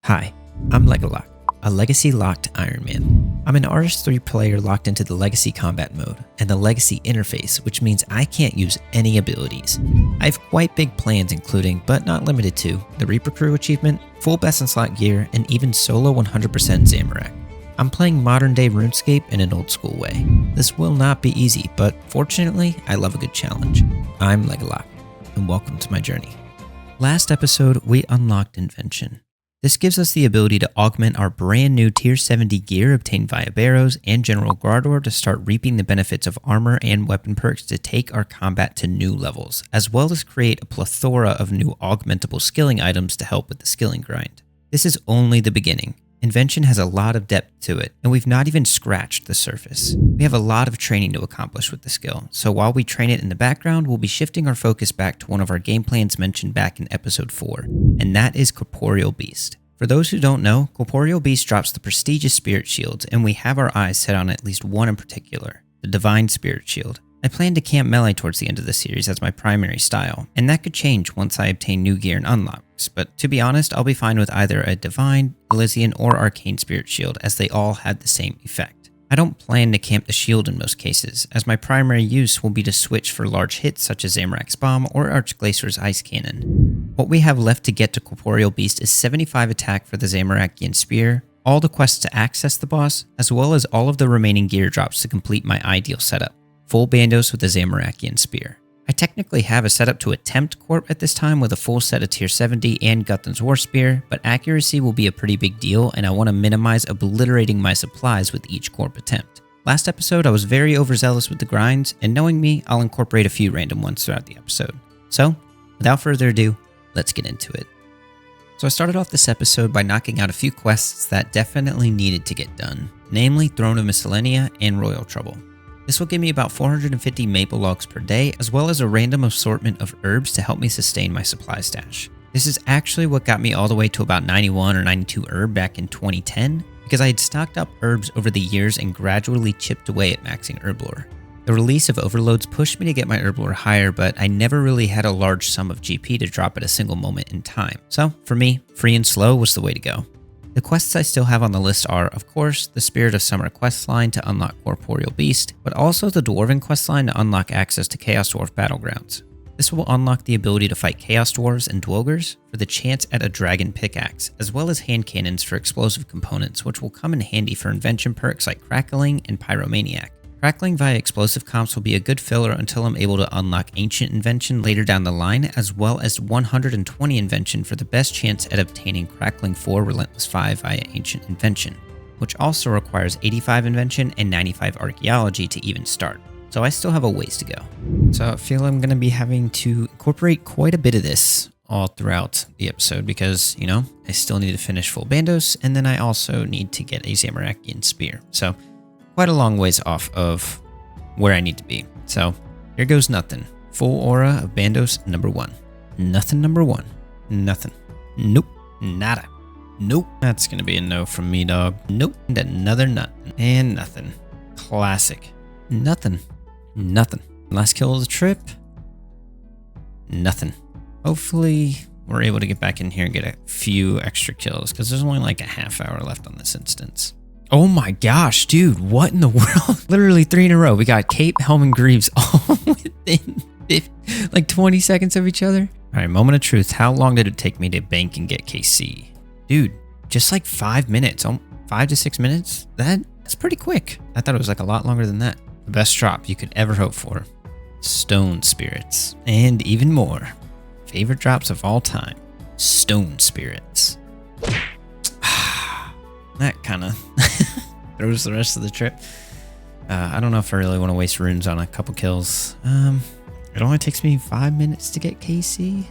Hi, I'm LEGALOCKED, a legacy-locked Ironman. I'm an RS3 player locked into the legacy combat mode and the legacy interface, which means I can't use any abilities. I have quite big plans including, but not limited to, the Reaper Crew achievement, full best in slot gear, and even solo 100% Zamorak. I'm playing modern day RuneScape in an old school way. This will not be easy, but fortunately, I love a good challenge. I'm LEGALOCKED, and welcome to my journey. Last episode, we unlocked Invention. This gives us the ability to augment our brand new tier 70 gear obtained via Barrows and General Guardor to start reaping the benefits of armor and weapon perks to take our combat to new levels, as well as create a plethora of new augmentable skilling items to help with the skilling grind. This is only the beginning. Invention has a lot of depth to it, and we've not even scratched the surface. We have a lot of training to accomplish with the skill, so while we train it in the background, we'll be shifting our focus back to one of our game plans mentioned back in episode 4, and that is Corporeal Beast. For those who don't know, Corporeal Beast drops the prestigious Spirit Shields, and we have our eyes set on at least one in particular, the Divine Spirit Shield. I plan to camp melee towards the end of the series as my primary style, and that could change once I obtain new gear and unlocks, but to be honest, I'll be fine with either a Divine, Elysian, or Arcane Spirit Shield as they all have the same effect. I don't plan to camp the shield in most cases, as my primary use will be to switch for large hits such as Zamorak's Bomb or Archglacior's Ice Cannon. What we have left to get to Corporeal Beast is 75 attack for the Zamorakian Spear, all the quests to access the boss, as well as all of the remaining gear drops to complete my ideal setup. Full Bandos with the Zamorakian Spear. I technically have a setup to attempt Corp at this time with a full set of tier 70 and Guthan's War Spear, but accuracy will be a pretty big deal and I want to minimize obliterating my supplies with each Corp attempt. Last episode I was very overzealous with the grinds, and knowing me, I'll incorporate a few random ones throughout the episode. So, without further ado, let's get into it. So I started off this episode by knocking out a few quests that definitely needed to get done, namely Throne of Miscellanea and Royal Trouble. This will give me about 450 maple logs per day, as well as a random assortment of herbs to help me sustain my supply stash. This is actually what got me all the way to about 91 or 92 herb back in 2010, because I had stocked up herbs over the years and gradually chipped away at maxing herb lore. The release of overloads pushed me to get my herb lore higher, but I never really had a large sum of GP to drop at a single moment in time. So for me, free and slow was the way to go. The quests I still have on the list are, of course, the Spirit of Summer questline to unlock Corporeal Beast, but also the Dwarven questline to unlock access to Chaos Dwarf Battlegrounds. This will unlock the ability to fight Chaos Dwarves and Dwogers for the chance at a Dragon Pickaxe, as well as hand cannons for explosive components, which will come in handy for invention perks like Crackling and Pyromaniac. Crackling via explosive comps will be a good filler until I'm able to unlock Ancient Invention later down the line, as well as 120 Invention for the best chance at obtaining Crackling 4 Relentless 5 via Ancient Invention, which also requires 85 Invention and 95 Archaeology to even start. So I still have a ways to go. So I feel I'm going to be having to incorporate quite a bit of this all throughout the episode because, I still need to finish full Bandos, and then I also need to get a Zamorakian Spear. So quite a long ways off of where I need to be. So here goes nothing. Full aura of Bandos number 1. Nothing number 1. Nothing. Nope. Nada. Nope. That's going to be a no from me, dog. Nope. And another nothing. And nothing. Classic. Nothing. Nothing. Last kill of the trip. Nothing. Hopefully we're able to get back in here and get a few extra kills because there's only like a half hour left on this instance. Oh my gosh, dude, what in the world? Literally 3 in a row. We got Cape, Helm, and Greaves all within like 20 seconds of each other. All right, moment of truth. How long did it take me to bank and get KC? Dude, just like 5 minutes, 5 to 6 minutes? That's pretty quick. I thought it was like a lot longer than that. The best drop you could ever hope for. Stone Spirits. And even more. Favorite drops of all time. Stone Spirits. That kind of throws the rest of the trip. I don't know if I really want to waste runes on a couple kills. It only takes me 5 minutes to get KC.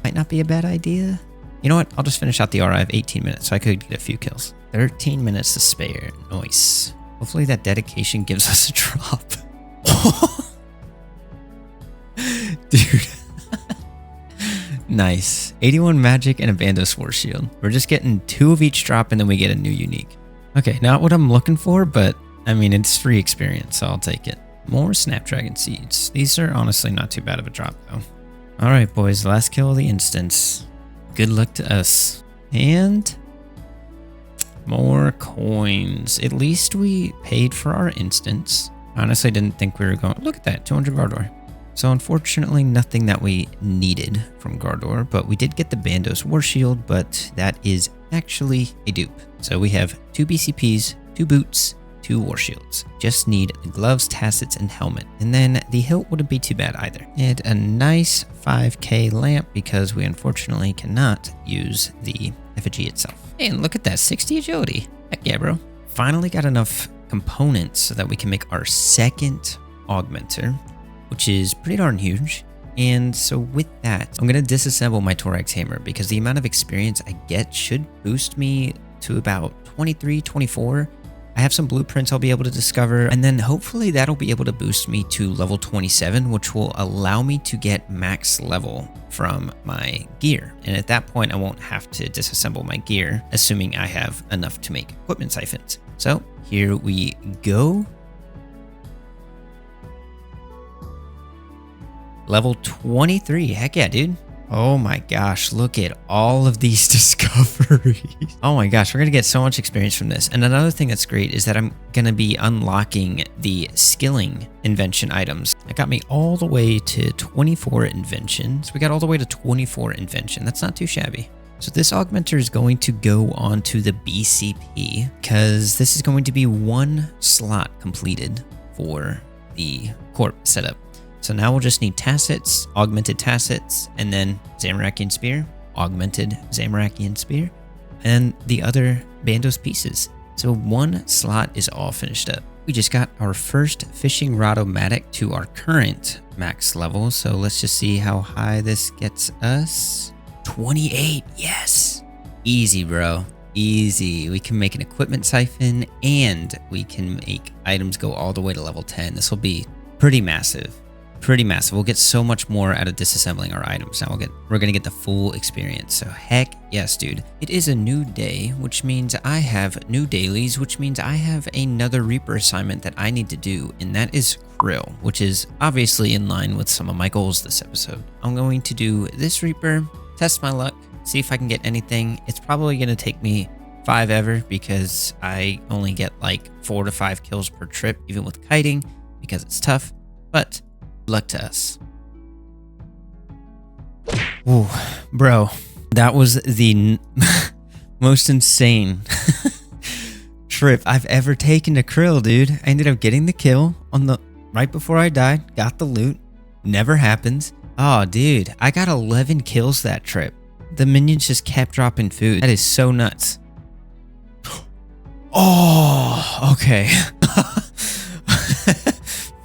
Might not be a bad idea. You know what? I'll just finish out the RI. I have 18 minutes, so I could get a few kills. 13 minutes to spare. Nice. Hopefully that dedication gives us a drop. Dude. Nice. 81 magic and a Bandos War Shield. We're just getting 2 of each drop and then we get a new unique. Okay, not what I'm looking for, but I mean, it's free experience, so I'll take it. More Snapdragon Seeds. These are honestly not too bad of a drop though. All right, boys, last kill of the instance. Good luck to us. And More coins. At least we paid for our instance. Honestly, didn't think we were going... Look at that, 200 Gardor. So unfortunately, nothing that we needed from Gardor, but we did get the Bandos War Shield, but that is actually a dupe. So we have 2 BCPs, 2 boots, 2 War Shields. Just need the gloves, tassets, and helmet. And then the hilt wouldn't be too bad either. And a nice 5k lamp because we unfortunately cannot use the effigy itself. And look at that, 60 agility. Heck yeah, bro. Finally got enough components so that we can make our second augmenter, which is pretty darn huge. And so with that, I'm going to disassemble my Thorax hammer because the amount of experience I get should boost me to about 23, 24. I have some blueprints I'll be able to discover, and then hopefully that'll be able to boost me to level 27, which will allow me to get max level from my gear. And at that point, I won't have to disassemble my gear, assuming I have enough to make equipment siphons. So here we go. Level 23. Heck yeah, dude. Oh my gosh, look at all of these discoveries. Oh my gosh, we're going to get so much experience from this. And another thing that's great is that I'm going to be unlocking the skilling invention items. That got me all the way to 24 invention. So we got all the way to 24 invention. That's not too shabby. So this augmenter is going to go on to the BCP because this is going to be 1 slot completed for the corp setup. So now we'll just need tassets, augmented tassets, and then Zamorakian Spear, augmented Zamorakian Spear, and the other Bandos pieces. So 1 slot is all finished up. We just got our first fishing rod-o-matic to our current max level. So let's just see how high this gets us. 28, yes. Easy, bro. Easy. We can make an equipment siphon and we can make items go all the way to level 10. This will be pretty massive. Pretty massive. We'll get so much more out of disassembling our items. Now we're gonna get the full experience. So heck yes, dude. It is a new day, which means I have new dailies, which means I have another Reaper assignment that I need to do, and that is kril, which is obviously in line with some of my goals this episode. I'm going to do this Reaper, test my luck, see if I can get anything. It's probably gonna take me 5 ever because I only get like 4 to 5 kills per trip, even with kiting, because it's tough, but luck to us. Ooh, bro, that was the most insane trip I've ever taken to kril, dude. I ended up getting the kill on the right before I died, got the loot. Never happens. Oh, dude, I got 11 kills that trip. The minions just kept dropping food. That is so nuts. Oh, okay.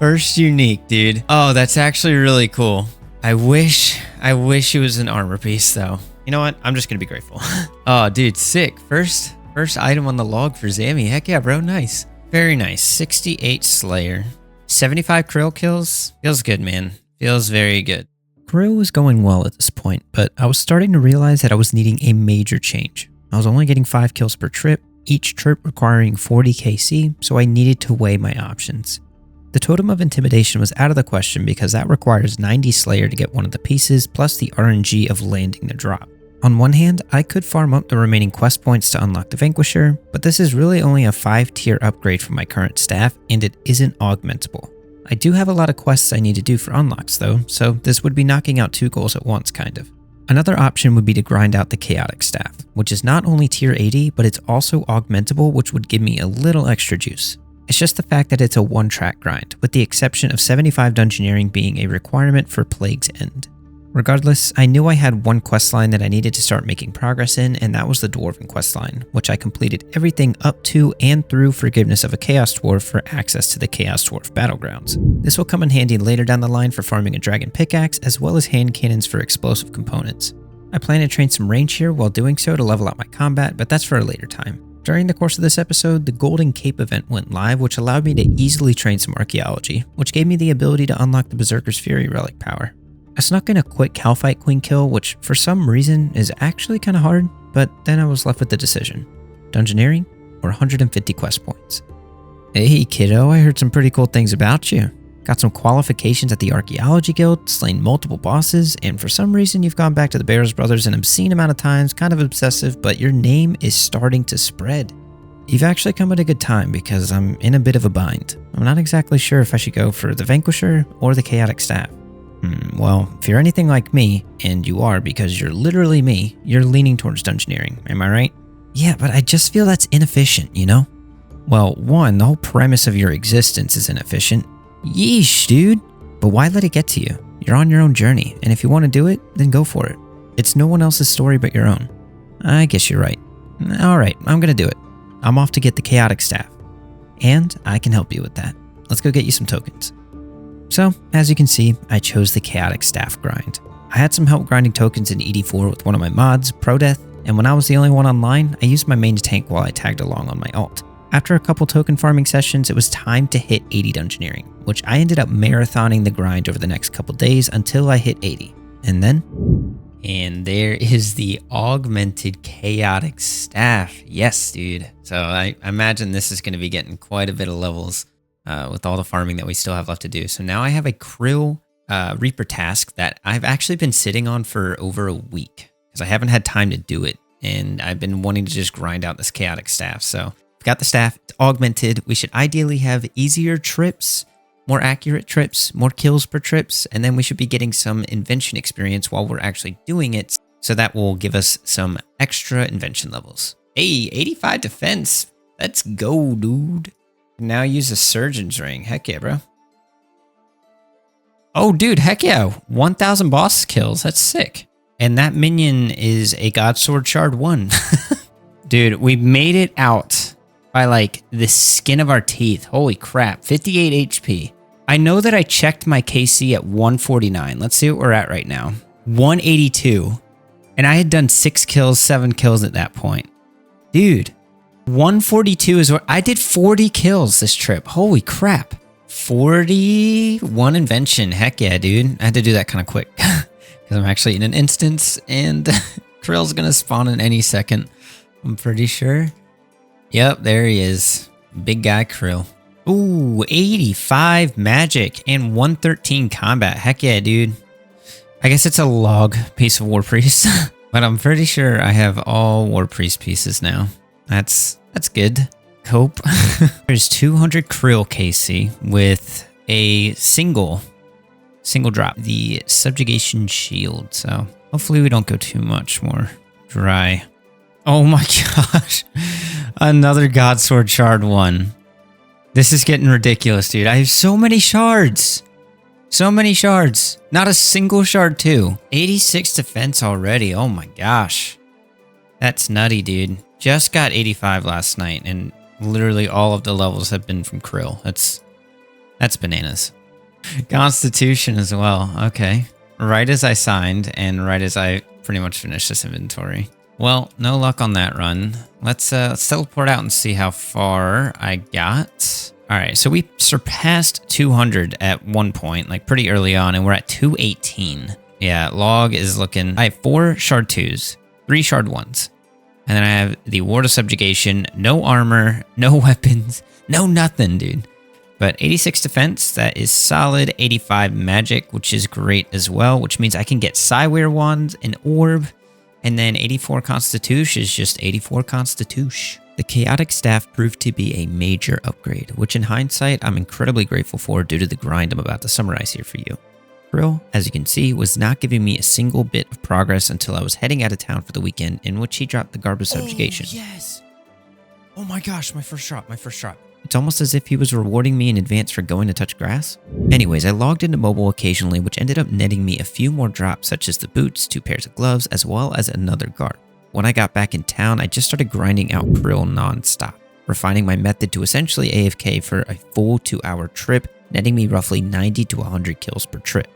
First unique, dude. Oh, that's actually really cool. I wish it was an armor piece though. You know what? I'm just gonna be grateful. Oh, dude, sick. First item on the log for Zammy. Heck yeah, bro. Nice. Very nice. 68 Slayer. 75 kril kills. Feels good, man. Feels very good. Kril was going well at this point, but I was starting to realize that I was needing a major change. I was only getting 5 kills per trip, each trip requiring 40 KC, so I needed to weigh my options. The Totem of Intimidation was out of the question because that requires 90 Slayer to get one of the pieces, plus the RNG of landing the drop. On one hand, I could farm up the remaining quest points to unlock the Vanquisher, but this is really only a 5-tier upgrade from my current staff, and it isn't augmentable. I do have a lot of quests I need to do for unlocks though, so this would be knocking out 2 goals at once, kind of. Another option would be to grind out the Chaotic Staff, which is not only tier 80, but it's also augmentable, which would give me a little extra juice. It's just the fact that it's a 1-track grind, with the exception of 75 Dungeoneering being a requirement for Plague's End. Regardless, I knew I had one questline that I needed to start making progress in, and that was the Dwarven questline, which I completed everything up to and through Forgiveness of a Chaos Dwarf for access to the Chaos Dwarf Battlegrounds. This will come in handy later down the line for farming a Dragon Pickaxe, as well as hand cannons for explosive components. I plan to train some range here while doing so to level out my combat, but that's for a later time. During the course of this episode, the Golden Cape event went live, which allowed me to easily train some archaeology, which gave me the ability to unlock the Berserker's Fury relic power. I snuck in a quick Calphite Queen kill, which for some reason is actually kind of hard, but then I was left with the decision. Dungeoneering or 150 quest points. Hey kiddo, I heard some pretty cool things about you. Got some qualifications at the Archaeology Guild, slain multiple bosses, and for some reason you've gone back to the Barrows brothers an obscene amount of times, kind of obsessive, but your name is starting to spread. You've actually come at a good time because I'm in a bit of a bind. I'm not exactly sure if I should go for the Vanquisher or the Chaotic Staff. Well, if you're anything like me, and you are because you're literally me, you're leaning towards dungeoneering, am I right? Yeah, but I just feel that's inefficient, you know? Well, one, the whole premise of your existence is inefficient. Yeesh, dude. But why let it get to you? You're on your own journey, and if you want to do it, then go for it. It's no one else's story but your own. I guess you're right. Alright, I'm gonna do it. I'm off to get the Chaotic Staff. And I can help you with that. Let's go get you some tokens. So, as you can see, I chose the Chaotic Staff grind. I had some help grinding tokens in ED4 with one of my mods, ProDeath, and when I was the only one online, I used my main tank while I tagged along on my alt. After a couple token farming sessions, it was time to hit 80 dungeoneering, which I ended up marathoning the grind over the next couple days until I hit 80. And then... And there is the augmented Chaotic Staff. Yes, dude. So I imagine this is going to be getting quite a bit of levels with all the farming that we still have left to do. So now I have a kril Reaper task that I've actually been sitting on for over a week because I haven't had time to do it. And I've been wanting to just grind out this Chaotic Staff. So I've got the staff. It's augmented. We should ideally have easier trips, more accurate trips, more kills per trips, and then we should be getting some invention experience while we're actually doing it, so that will give us some extra invention levels. Hey, 85 defense. Let's go, dude. Now use a surgeon's ring. Heck yeah, bro. Oh, dude, heck yeah. 1,000 boss kills. That's sick. And that minion is a God Sword Shard 1. Dude, we made it out by like the skin of our teeth. Holy crap, 58 HP. I know that I checked my KC at 149. Let's see what we're at right now. 182. And I had done 6 kills, 7 kills at that point. Dude, 142 is where I did 40 kills this trip. Holy crap. 41 invention. Heck yeah, dude. I had to do that kind of quick because I'm actually in an instance and Kril's going to spawn in any second. I'm pretty sure. Yep, there he is. Big guy kril. Ooh, 85 magic and 113 combat. Heck yeah, dude. I guess it's a log piece of War Priest, but I'm pretty sure I have all War Priest pieces now. That's good. Cope. There's 200 kril KC with a single drop. The subjugation shield. So hopefully we don't go too much more dry. Oh my gosh. Another God Sword Shard 1. This is getting ridiculous, dude. I have so many shards. So many shards. Not a single shard 2. 86 defense already. Oh my gosh. That's nutty, dude. Just got 85 last night, and literally all of the levels have been from kril. That's bananas. Constitution as well. Okay. Right as I signed, and right as I pretty much finished this inventory. Well, no luck on that run. Let's teleport out and see how far I got. All right, so we surpassed 200 at one point, like pretty early on, and we're at 218. Yeah, log is looking... I have 4 shard 2s, 3 shard 1s. And then I have the Ward of Subjugation, no armor, no weapons, no nothing, dude. But 86 defense, that is solid. 85 magic, which is great as well, which means I can get Psyware wands, an orb, and then 84 Constitution is just 84 Constitution. The Chaotic Staff proved to be a major upgrade, which in hindsight, I'm incredibly grateful for due to the grind I'm about to summarize here for you. Kril, as you can see, was not giving me a single bit of progress until I was heading out of town for the weekend, in which he dropped the Garbage Subjugation. Oh, yes! Oh my gosh, my first shot. It's almost as if he was rewarding me in advance for going to touch grass. Anyways, I logged into mobile occasionally, which ended up netting me a few more drops, such as the boots, 2 pairs of gloves, as well as another garb. When I got back in town, I just started grinding out kril non-stop, refining my method to essentially AFK for a full 2-hour trip, netting me roughly 90 to 100 kills per trip.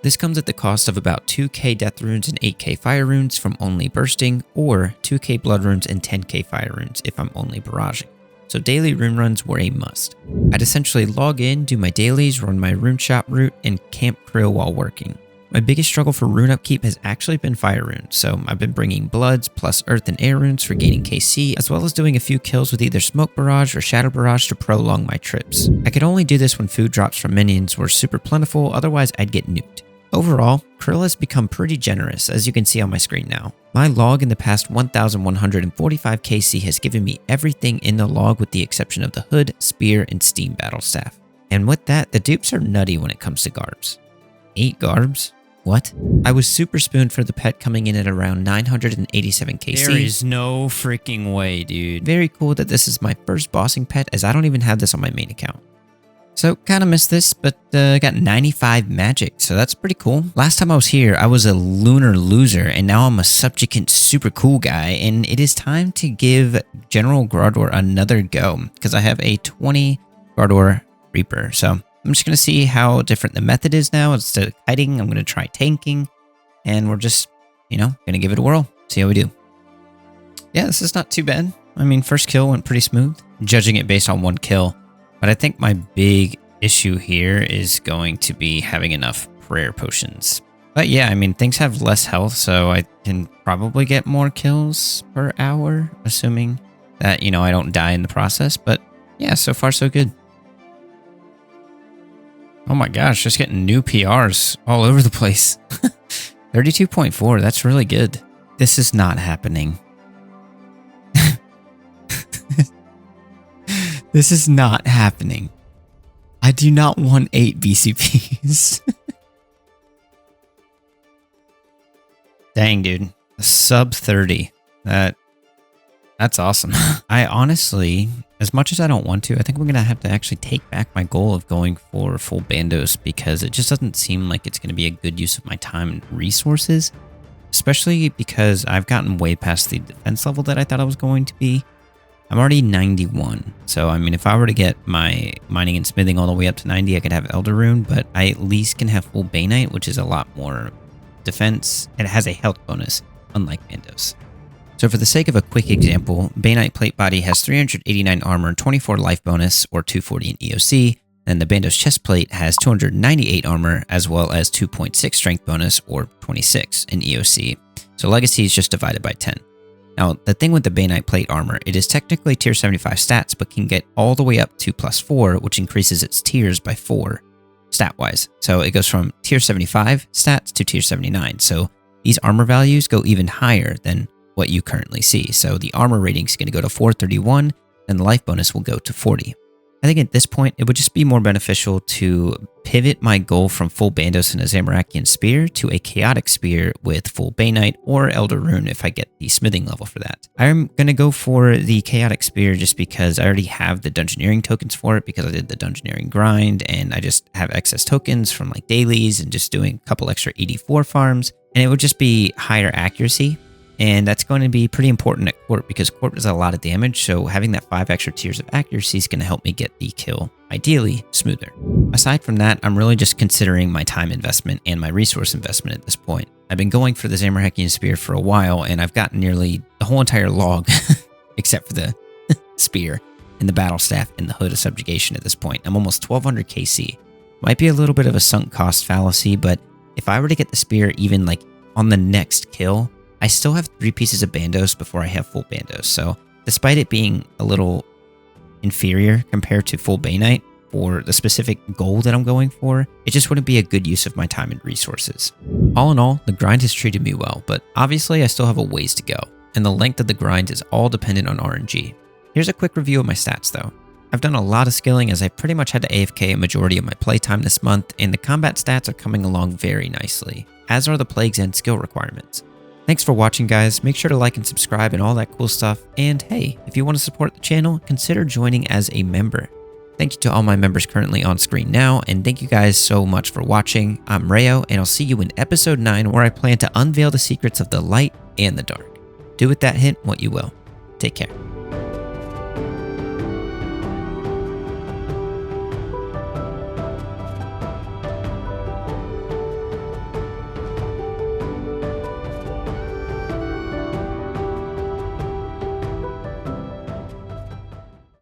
This comes at the cost of about 2k death runes and 8k fire runes from only bursting, or 2k blood runes and 10k fire runes if I'm only barraging. So daily rune runs were a must. I'd essentially log in, do my dailies, run my rune shop route, and camp kril while working. My biggest struggle for rune upkeep has actually been fire runes, so I've been bringing bloods plus earth and air runes for gaining KC, as well as doing a few kills with either smoke barrage or shadow barrage to prolong my trips. I could only do this when food drops from minions were super plentiful, otherwise I'd get nuked. Overall, kril has become pretty generous, as you can see on my screen now. My log in the past 1145 KC has given me everything in the log with the exception of the hood, spear, and steam battle staff. And with that, the dupes are nutty when it comes to garbs. 8 garbs? What? I was super spooned for the pet coming in at around 987 KC. There is no freaking way, dude. Very cool that this is my first bossing pet, as I don't even have this on my main account. So, kind of missed this, but got 95 magic, so that's pretty cool. Last time I was here, I was a lunar loser, and now I'm a subjugant super cool guy, and it is time to give General Gardor another go, because I have a 20 Gardor Reaper. So, I'm just going to see how different the method is now. Instead of kiting, I'm going to try tanking, and we're just, going to give it a whirl, see how we do. Yeah, this is not too bad. I mean, first kill went pretty smooth, judging it based on 1 kill. But I think my big issue here is going to be having enough prayer potions. But yeah, I mean, things have less health, so I can probably get more kills per hour, assuming that, I don't die in the process. But yeah, so far so good. Oh my gosh, just getting new PRs all over the place. 32.4, that's really good. This is not happening. This is not happening. I do not want 8 BCPs. Dang, dude. A sub 30. That's awesome. I honestly, as much as I don't want to, I think we're going to have to actually take back my goal of going for full Bandos, because it just doesn't seem like it's going to be a good use of my time and resources, especially because I've gotten way past the defense level that I thought I was going to be. I'm already 91, so I mean, if I were to get my mining and smithing all the way up to 90, I could have Elder Rune, but I at least can have full Banite, which is a lot more defense, and it has a health bonus, unlike Bandos. So for the sake of a quick example, Banite Plate Body has 389 armor, 24 life bonus, or 240 in EOC, and the Bandos Chest Plate has 298 armor, as well as 2.6 strength bonus, or 26 in EOC. So Legacy is just divided by 10. Now, the thing with the Banite Plate armor, it is technically tier 75 stats, but can get all the way up to +4, which increases its tiers by 4 stat-wise. So it goes from tier 75 stats to tier 79. So these armor values go even higher than what you currently see. So the armor rating is going to go to 431, and the life bonus will go to 40. I think at this point, it would just be more beneficial to pivot my goal from full Bandos and a Zamorakian Spear to a Chaotic Spear with full Banite or Elder Rune if I get the smithing level for that. I'm going to go for the Chaotic Spear just because I already have the Dungeoneering tokens for it, because I did the Dungeoneering grind, and I just have excess tokens from like dailies and just doing a couple extra 84 farms, and it would just be higher accuracy. And that's going to be pretty important at Corp, because Corp does a lot of damage, so having that 5 extra tiers of accuracy is going to help me get the kill, ideally, smoother. Aside from that, I'm really just considering my time investment and my resource investment at this point. I've been going for the Zamorakian Spear for a while, and I've gotten nearly the whole entire log, except for the Spear, and the Battle Staff, and the Hood of Subjugation at this point. I'm almost 1200 KC. Might be a little bit of a sunk cost fallacy, but if I were to get the Spear even like on the next kill, I still have 3 pieces of Bandos before I have full Bandos, so despite it being a little inferior compared to full Banite for the specific goal that I'm going for, it just wouldn't be a good use of my time and resources. All in all, the grind has treated me well, but obviously I still have a ways to go, and the length of the grind is all dependent on RNG. Here's a quick review of my stats though. I've done a lot of skilling, as I pretty much had to AFK a majority of my playtime this month, and the combat stats are coming along very nicely, as are the Plague's End skill requirements. Thanks for watching, guys. Make sure to like and subscribe and all that cool stuff. And hey, if you want to support the channel, consider joining as a member. Thank you to all my members currently on screen now, and thank you guys so much for watching. I'm Rheyo, and I'll see you in episode 9, where I plan to unveil the secrets of the light and the dark. Do with that hint what you will. Take care.